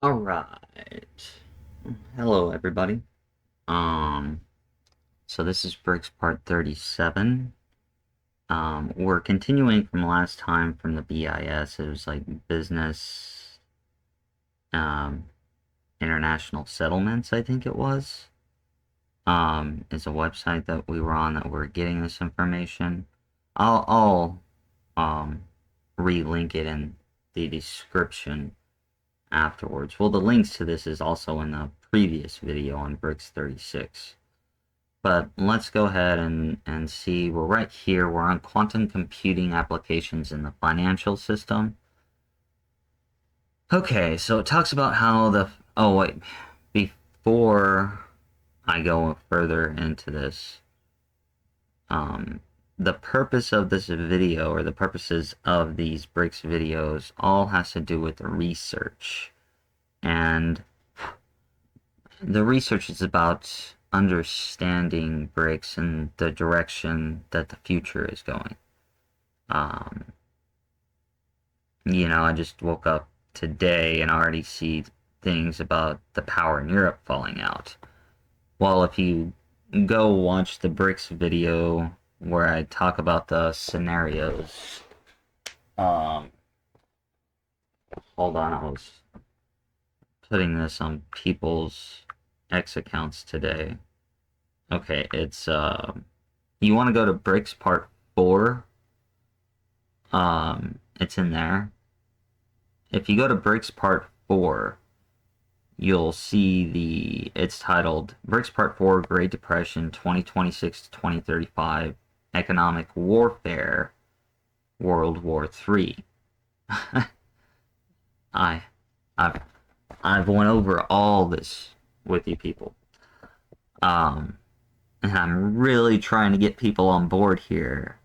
All right. Hello, everybody. Um, so this is Brics part 37. We're continuing from last time from the BIS. It was like business, um, international settlements, I think it was. Is a website that we were on that we're getting this information. I'll relink it in the description afterwards. Well, the links to this is also in the previous video on Brics 36. But let's go ahead and see. We're right here. We're on quantum computing applications in the financial system. Okay, so it talks about how the... Oh, wait. Before I go further into this, um, the purpose of this video, or the purposes of these Brics videos, all has to do with the research. And the research is about understanding Brics and the direction that the future is going. Um, I just woke up today and already see things about the power in Europe falling out. Well, if you go watch the Brics video where I talk about the scenarios, um, hold on, I was putting this on people's X accounts today. Okay, it's you want to go to Brics Part 4. It's in there. If you go to Brics Part 4, you'll see it's titled Brics Part 4 Great Depression 2026 to 2035 Economic Warfare World War III. I I've I've went over all this with you people. Um and I'm really trying to get people on board here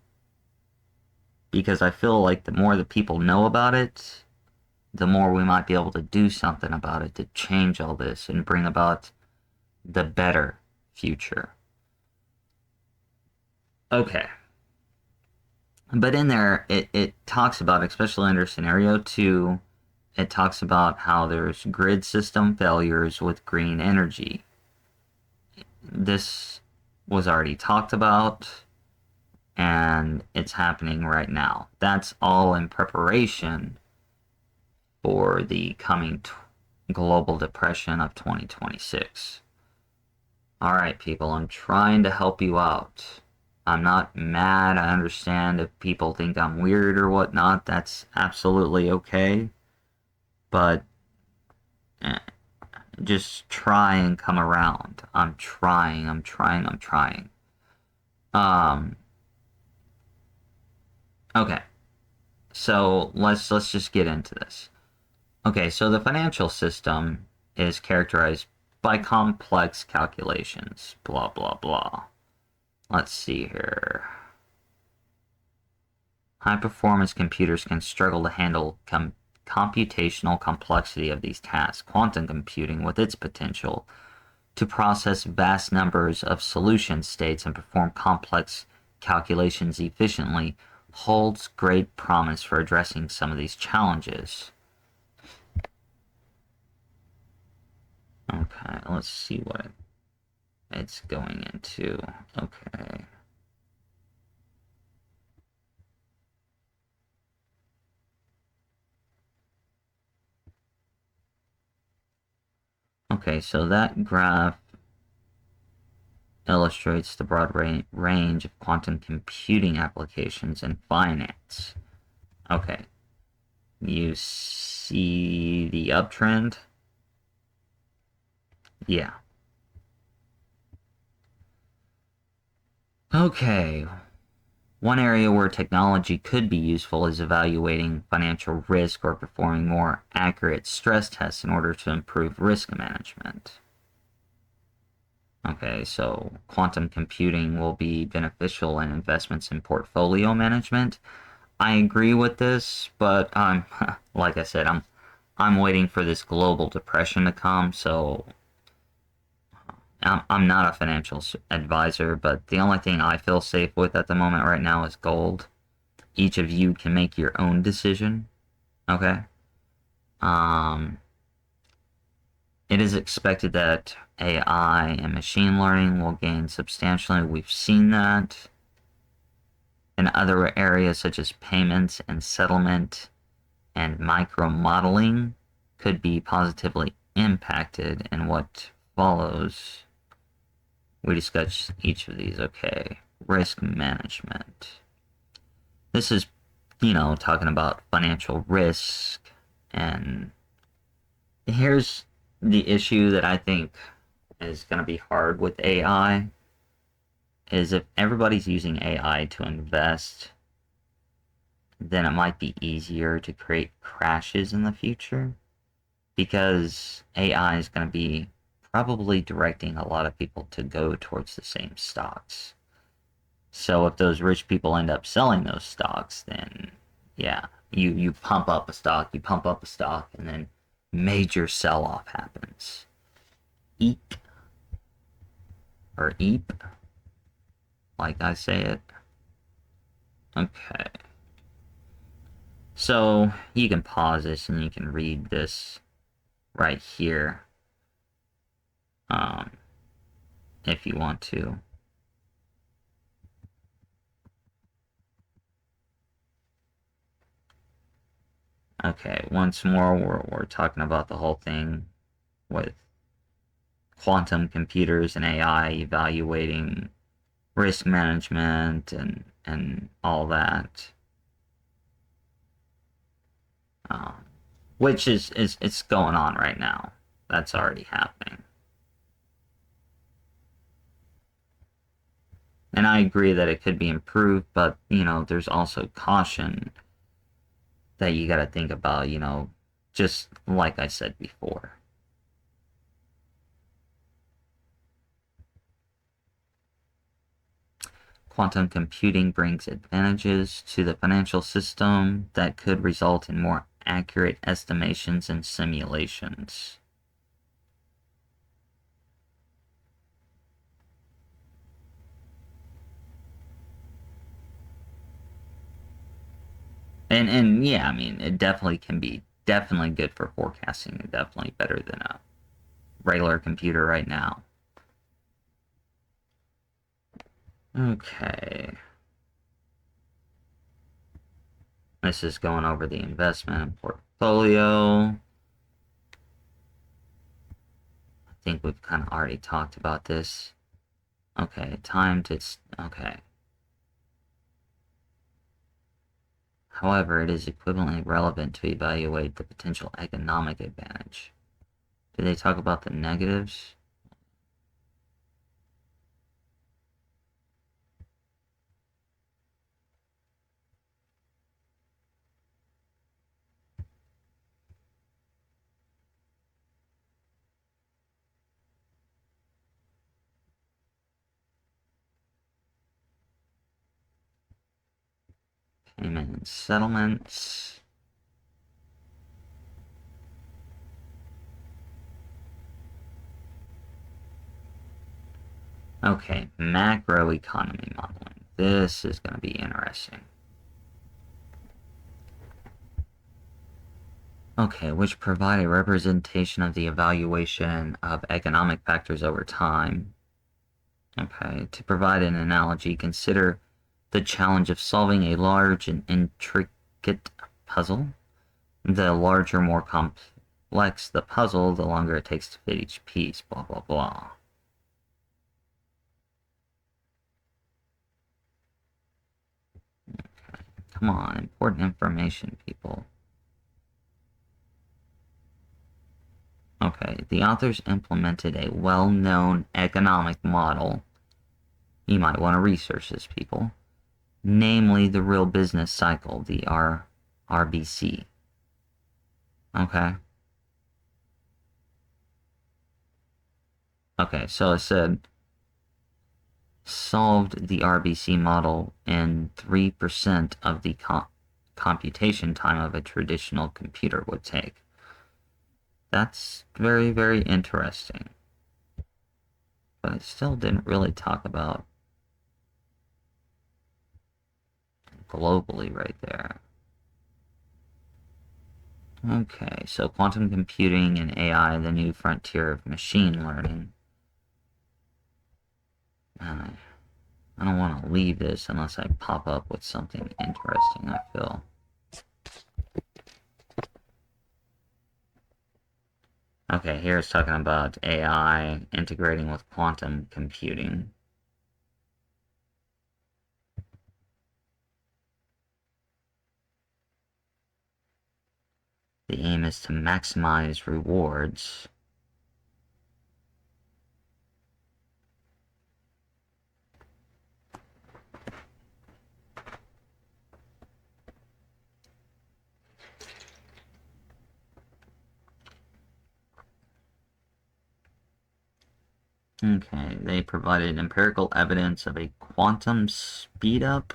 because I feel like the more the people know about it, the more we might be able to do something about it to change all this and bring about the better future. Okay. But in there, it talks about, especially under scenario 2, it talks about how there's grid system failures with green energy. This was already talked about, and it's happening right now. That's all in preparation for the coming global depression of 2026. Alright, people, I'm trying to help you out. I'm not mad. I understand if people think I'm weird or whatnot. That's absolutely okay. But eh, just try and come around. I'm trying. Um, okay. So let's just get into this. Okay, so the financial system is characterized by complex calculations. Blah, blah, blah. Let's see here. High-performance computers can struggle to handle computational complexity of these tasks. Quantum computing, with its potential to process vast numbers of solution states and perform complex calculations efficiently, holds great promise for addressing some of these challenges. Okay, let's see what it's going into. Okay. Okay, so that graph illustrates the broad range of quantum computing applications in finance. Okay, you see the uptrend? Yeah. Okay, one area where technology could be useful is evaluating financial risk or performing more accurate stress tests in order to improve risk management. Okay, so quantum computing will be beneficial in investments in portfolio management. I agree with this, but like I said, I'm waiting for this global depression to come, so I'm not a financial advisor, but the only thing I feel safe with at the moment right now is gold. Each of you can make your own decision, okay? Um, It is expected that AI and machine learning will gain substantially. We've seen that in other areas such as payments and settlement and micro modeling could be positively impacted in what follows. We discuss each of these. Okay, risk management. This is, talking about financial risk. And here's the issue that I think is going to be hard with AI is if everybody's using AI to invest, then it might be easier to create crashes in the future because AI is going to be probably directing a lot of people to go towards the same stocks. So if those rich people end up selling those stocks, then yeah, you pump up a stock, and then major sell-off happens. Eek. Or eep, like I say it. Okay. So you can pause this and you can read this right here if you want to. Okay, once more, we're talking about the whole thing with quantum computers and AI evaluating risk management and all that, which is it's going on right now. That's already happening. And I agree that it could be improved, but, there's also caution that you got to think about, just like I said before. Quantum computing brings advantages to the financial system that could result in more accurate estimations and simulations. And yeah, I mean, it definitely can be definitely good for forecasting and definitely better than a regular computer right now. Okay. This is going over the investment portfolio. I think we've kind of already talked about this. Okay, okay. However, it is equivalently relevant to evaluate the potential economic advantage. Do they talk about the negatives? Payment and settlements. Okay, macroeconomy modeling. This is going to be interesting. Okay, which provide a representation of the evaluation of economic factors over time. Okay, to provide an analogy, consider the challenge of solving a large and intricate puzzle. The larger, more complex the puzzle, the longer it takes to fit each piece, blah, blah, blah. Okay, come on, important information, people. Okay, the authors implemented a well-known economic model. You might want to research this, people. Namely, the real business cycle, the RBC. Okay. Okay, so it said solved the RBC model in 3% of the computation time of a traditional computer would take. That's very, very interesting. But it still didn't really talk about globally right there. Okay, so quantum computing and AI, the new frontier of machine learning. Man, I don't want to leave this unless I pop up with something interesting, I feel. Okay, here it's talking about AI integrating with quantum computing. The aim is to maximize rewards. Okay, they provided empirical evidence of a quantum speedup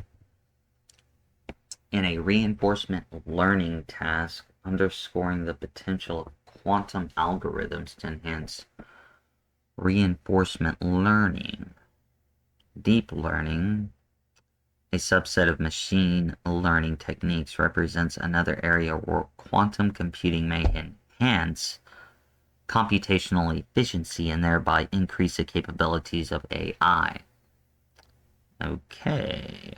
in a reinforcement learning task, underscoring the potential of quantum algorithms to enhance reinforcement learning. Deep learning, a subset of machine learning techniques, represents another area where quantum computing may enhance computational efficiency and thereby increase the capabilities of AI. Okay.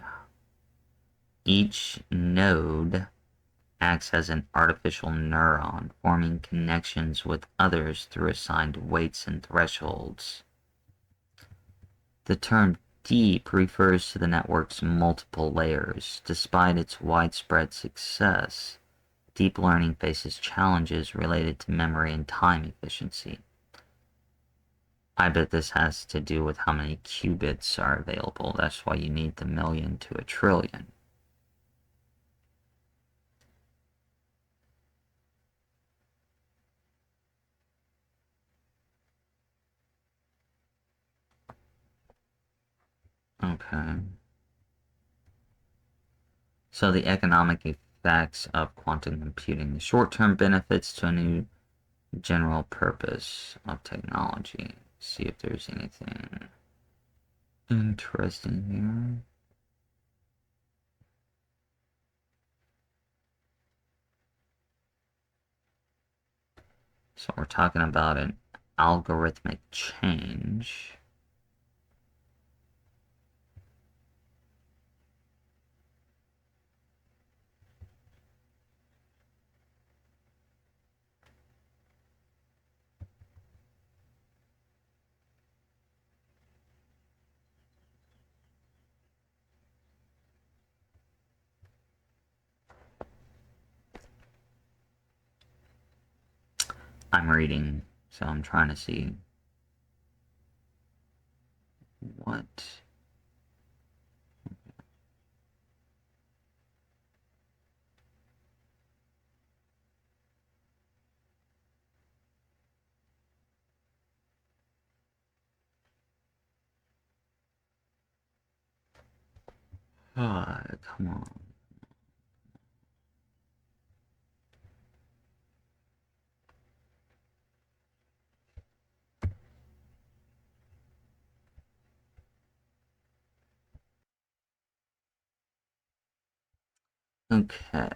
Each node acts as an artificial neuron, forming connections with others through assigned weights and thresholds. The term deep refers to the network's multiple layers. Despite its widespread success, deep learning faces challenges related to memory and time efficiency. I bet this has to do with how many qubits are available. That's why you need the million to a trillion. Okay. So the economic effects of quantum computing, the short-term benefits to a new general purpose of technology. See if there's anything interesting here. So we're talking about an algorithmic change. I'm reading, so I'm trying to see what. Come on. Okay.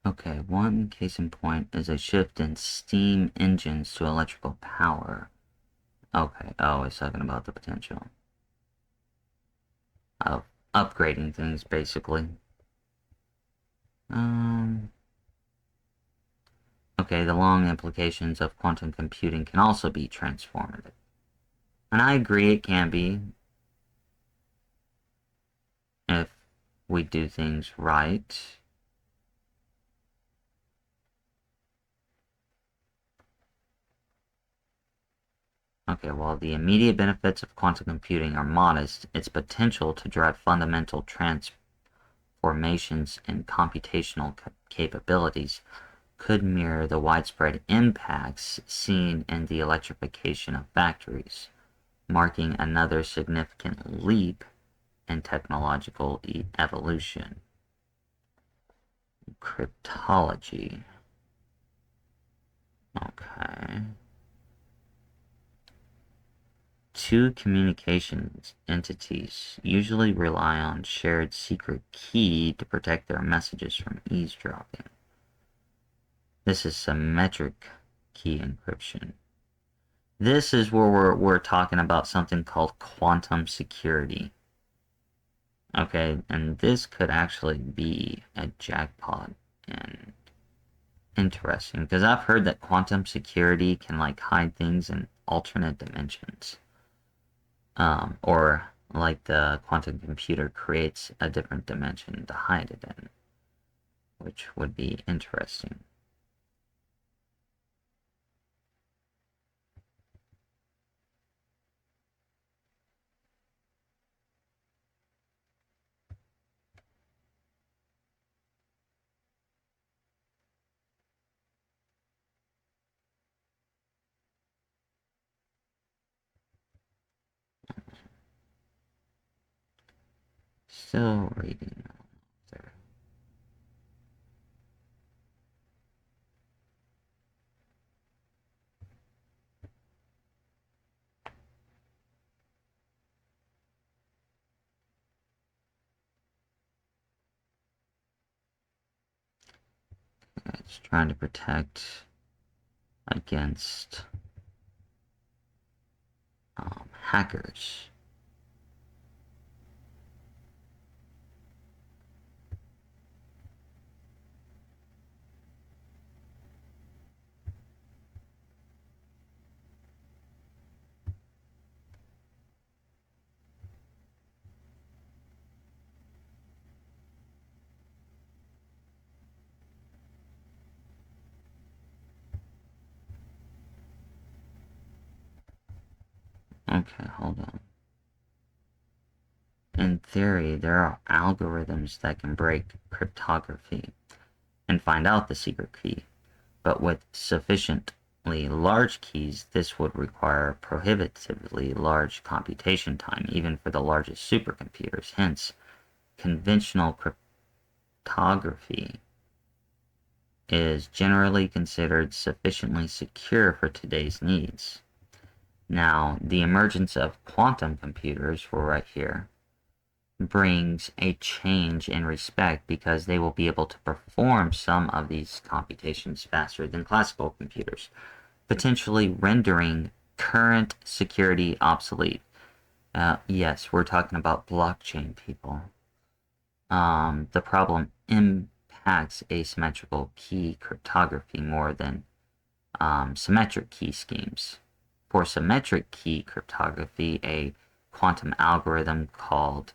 Okay, one case in point is a shift in steam engines to electrical power. Okay, oh, it's talking about the potential of upgrading things, basically. Um, okay, the long implications of quantum computing can also be transformative. And I agree it can be if we do things right. Okay, while the immediate benefits of quantum computing are modest, its potential to drive fundamental transformations in computational capabilities could mirror the widespread impacts seen in the electrification of factories, marking another significant leap in technological evolution. Cryptology. Okay. Two communications entities usually rely on shared secret key to protect their messages from eavesdropping. This is symmetric key encryption. This is where we're talking about something called quantum security. Okay, and this could actually be a jackpot and interesting because I've heard that quantum security can like hide things in alternate dimensions. Or like the quantum computer creates a different dimension to hide it in, which would be interesting. Still reading there. It's trying to protect against hackers. Okay, hold on. In theory, there are algorithms that can break cryptography and find out the secret key, but with sufficiently large keys, this would require prohibitively large computation time, even for the largest supercomputers. Hence, conventional cryptography is generally considered sufficiently secure for today's needs. Now, the emergence of quantum computers, we're right here, brings a change in respect because they will be able to perform some of these computations faster than classical computers, potentially rendering current security obsolete. Yes, we're talking about blockchain, people. The problem impacts asymmetrical key cryptography more than symmetric key schemes. For symmetric key cryptography, a quantum algorithm called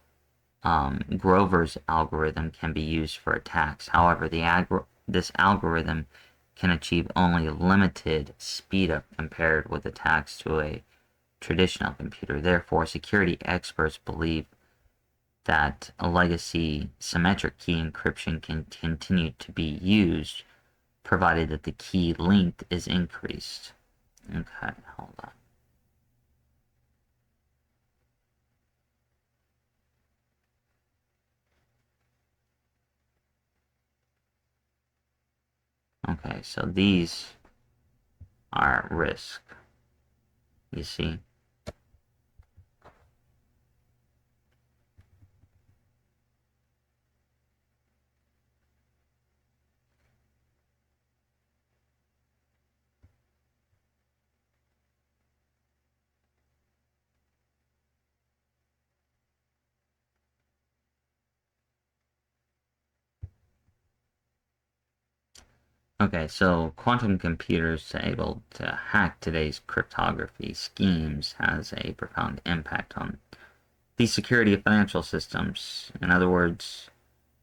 Grover's algorithm can be used for attacks. However, this algorithm can achieve only limited speedup compared with attacks to a traditional computer. Therefore, security experts believe that a legacy symmetric key encryption can continue to be used provided that the key length is increased. Okay, hold on. Okay, so these are at risk. You see? Okay, so quantum computers able to hack today's cryptography schemes has a profound impact on the security of financial systems. In other words,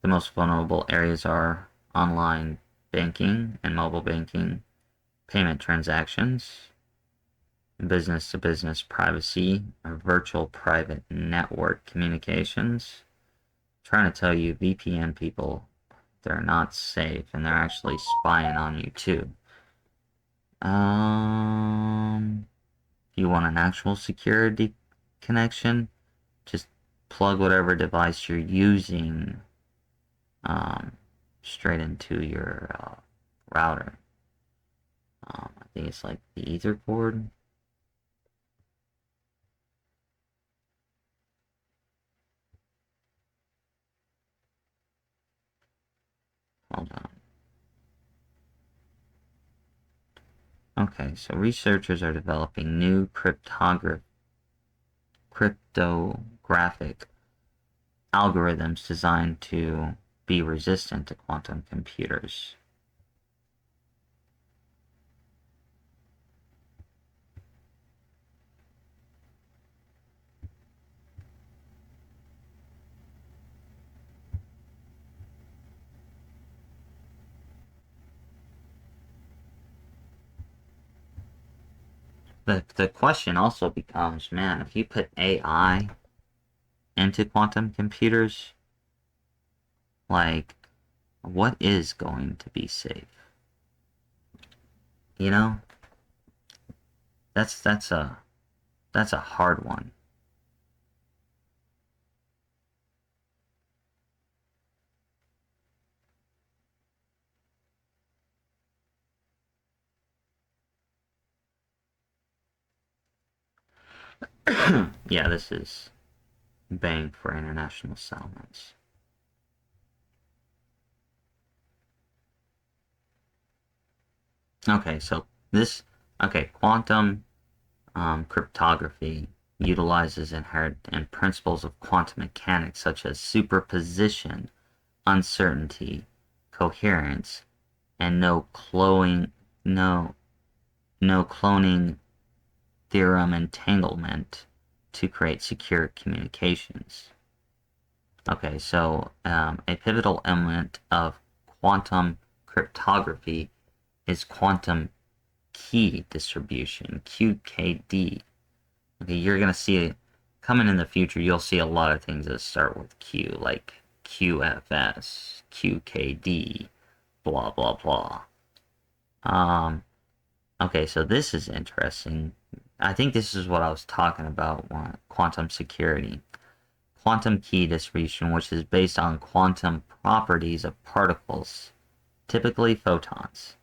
the most vulnerable areas are online banking and mobile banking, payment transactions, business-to-business privacy, virtual private network communications. I'm trying to tell you, VPN people, they're not safe, and they're actually spying on you too. If you want an actual security connection, just plug whatever device you're using straight into your router. I think it's like the Ether cord. Hold on. Okay, so researchers are developing new cryptographic algorithms designed to be resistant to quantum computers. The question also becomes, man, if you put AI into quantum computers, like, what is going to be safe? You know, that's a hard one. Yeah, this is Bank for International Settlements. Okay, so quantum cryptography utilizes inherent principles of quantum mechanics such as superposition, uncertainty, coherence, and no cloning theorem entanglement to create secure communications. Okay, so a pivotal element of quantum cryptography is quantum key distribution, QKD. Okay, you're gonna see coming in the future, you'll see a lot of things that start with Q, like QFS, QKD, blah blah blah. Okay, so this is interesting. I think this is what I was talking about, quantum security. Quantum key distribution, which is based on quantum properties of particles, typically photons.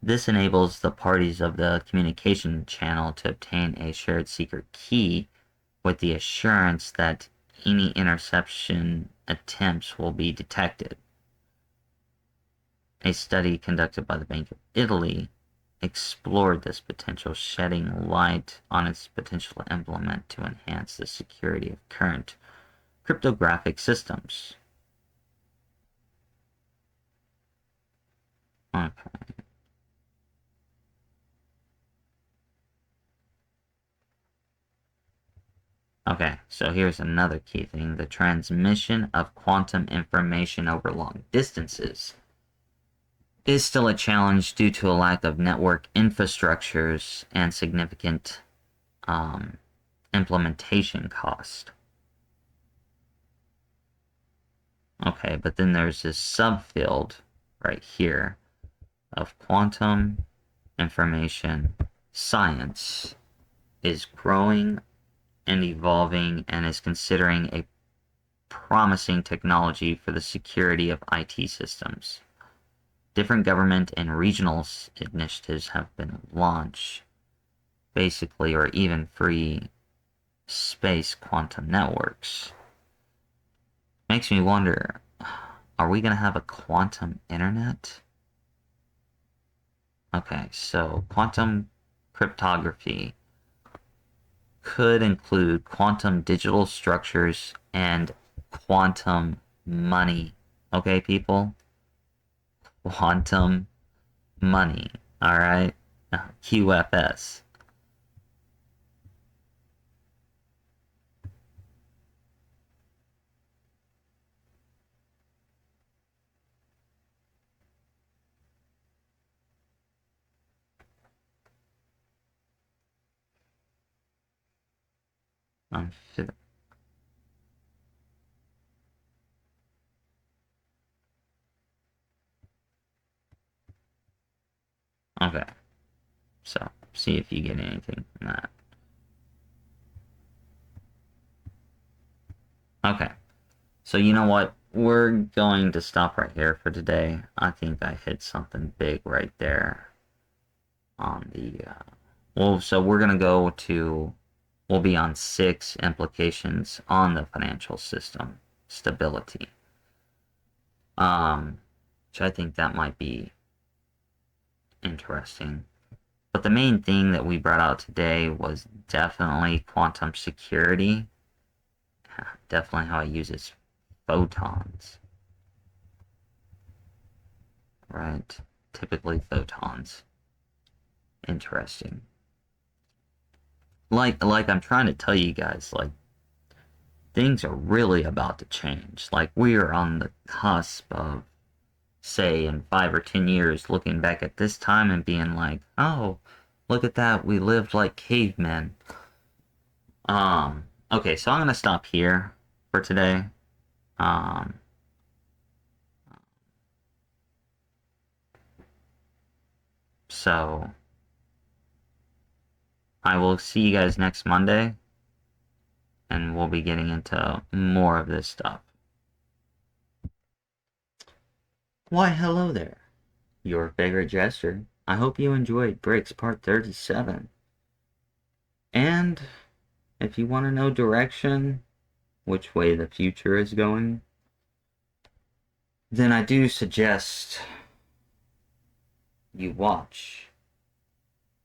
This enables the parties of the communication channel to obtain a shared secret key with the assurance that any interception attempts will be detected. A study conducted by the Bank of Italy explored this potential, shedding light on its potential implement to enhance the security of current cryptographic systems. Okay. Okay, so here's another key thing. The transmission of quantum information over long distances is still a challenge due to a lack of network infrastructures and significant implementation cost. Okay, but then there's this subfield right here of quantum information science is growing and evolving and is considering a promising technology for the security of IT systems. Different government and regional initiatives have been launched, basically, or even free space quantum networks. Makes me wonder, are we going to have a quantum internet? Okay, so quantum cryptography could include quantum digital structures and quantum money. Okay, people? Quantum money. Alright? QFS. Okay, so see if you get anything from that. Okay, so you know what? We're going to stop right here for today. I think I hit something big right there on the, well, so we're going to go to, we'll be on 6 implications on the financial system stability. which I think that might be interesting. But the main thing that we brought out today was definitely quantum security. Definitely how it uses photons. Right? Typically photons. Interesting. Like I'm trying to tell you guys, like, things are really about to change. Like, we are on the cusp of, say, in 5 or 10 years, looking back at this time and being like, oh, look at that, we lived like cavemen. Okay, so I'm gonna stop here for today. So I will see you guys next Monday, and we'll be getting into more of this stuff. Why, hello there, your favorite jester. I hope you enjoyed Brics Part 37. And if you want to know direction, which way the future is going, then I do suggest you watch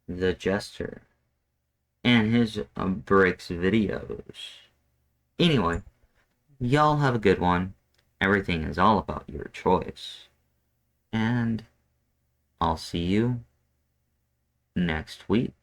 the Jester and his Brics videos. Anyway, y'all have a good one. Everything is all about your choice. And I'll see you next week.